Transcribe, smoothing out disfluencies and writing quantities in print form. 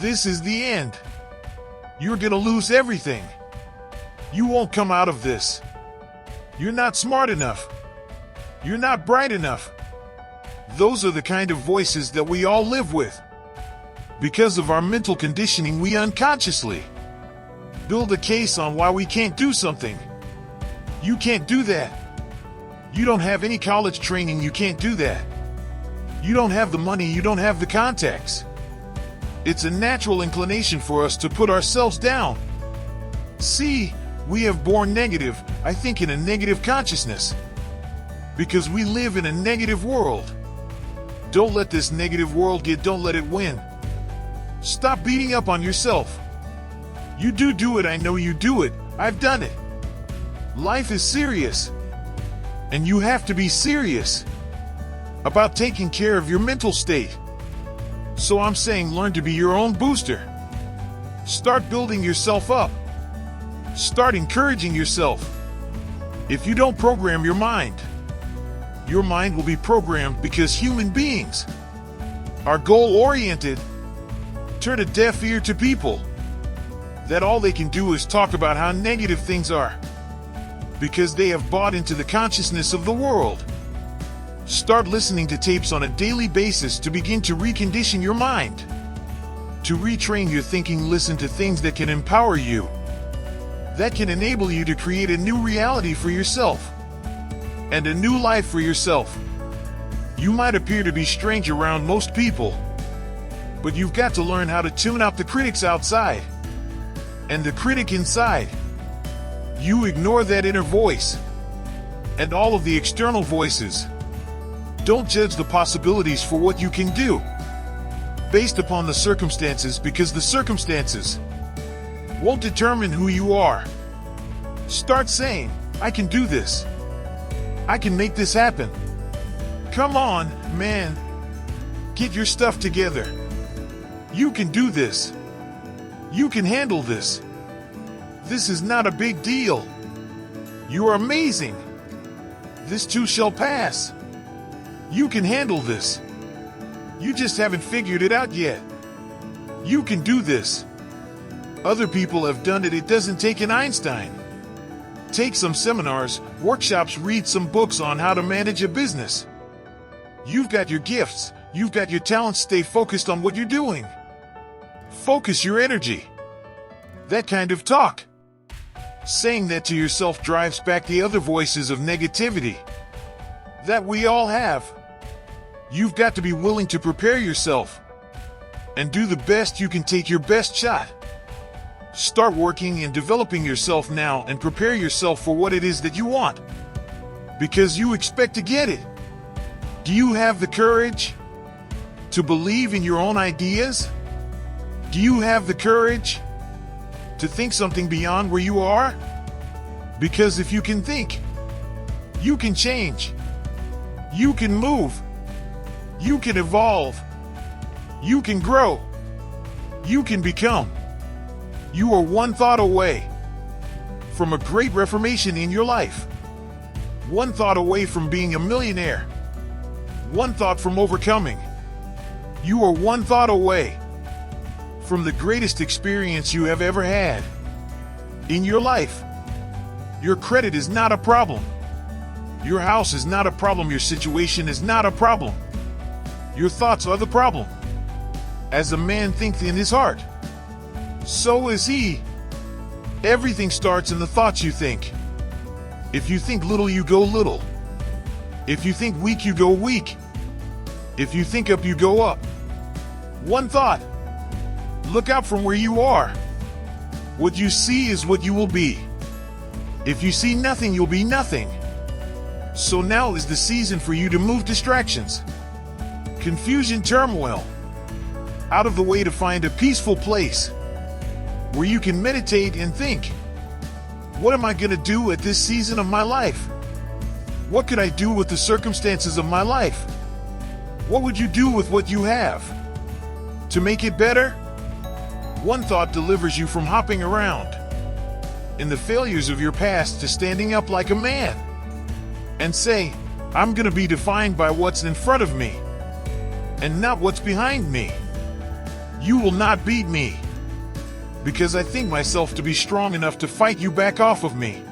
This is the end. You're gonna lose everything. You won't come out of this. You're not smart enough. You're not bright enough. Those are the kind of voices that we all live with. Because of our mental conditioning, we unconsciously build a case on why we can't do something. You can't do that. You don't have any college training, you can't do that. You don't have the money, you don't have the contacts. It's a natural inclination for us to put ourselves down. See, we have born negative, I think in a negative consciousness. Because we live in a negative world. Don't let this negative world don't let it win. Stop beating up on yourself. You do it, I know you do it, I've done it. Life is serious. And you have to be serious about taking care of your mental state. So I'm saying learn to be your own booster. Start building yourself up. Start encouraging yourself. If you don't program your mind will be programmed, because human beings are goal-oriented. Turn a deaf ear to people that all they can do is talk about how negative things are, because they have bought into the consciousness of the world. Start listening to tapes on a daily basis to begin to recondition your mind, to retrain your thinking. Listen to things that can empower you, that can enable you to create a new reality for yourself and a new life for yourself. You might appear to be strange around most people, but you've got to learn how to tune out the critics outside and the critic inside. You ignore that inner voice and all of the external voices. Don't judge the possibilities for what you can do based upon the circumstances, because the circumstances won't determine who you are. Start saying, I can do this. I can make this happen. Come on, man. Get your stuff together. You can do this. You can handle this. This is not a big deal. You are amazing. This too shall pass. You can handle this. You just haven't figured it out yet. You can do this. Other people have done it. It doesn't take an Einstein. Take some seminars, workshops, read some books on how to manage a business. You've got your gifts. You've got your talents. Stay focused on what you're doing. Focus your energy. That kind of talk, saying that to yourself, drives back the other voices of negativity that we all have. You've got to be willing to prepare yourself and do the best you can. Take your best shot. Start working and developing yourself now and prepare yourself for what it is that you want, because you expect to get it. Do you have the courage to believe in your own ideas? Do you have the courage to think something beyond where you are? Because if you can think, you can change. You can move. You can evolve. You can grow. You can become. You are one thought away from a great reformation in your life. One thought away from being a millionaire. One thought from overcoming. You are one thought away from the greatest experience you have ever had in your life. Your credit is not a problem. Your house is not a problem. Your situation is not a problem. Your thoughts are the problem. As a man thinketh in his heart, so is he. Everything starts in the thoughts you think. If you think little, you go little. If you think weak, you go weak. If you think up, you go up. One thought. Look out from where you are. What you see is what you will be. If you see nothing, you'll be nothing. So now is the season for you to move distractions, confusion, turmoil out of the way, to find a peaceful place where you can meditate and think, what am I going to do at this season of my life? What could I do with the circumstances of my life? What would you do with what you have to make it better? One thought delivers you from hopping around in the failures of your past to standing up like a man and say, I'm going to be defined by what's in front of me and not what's behind me. You will not beat me. Because I think myself to be strong enough to fight you back off of me.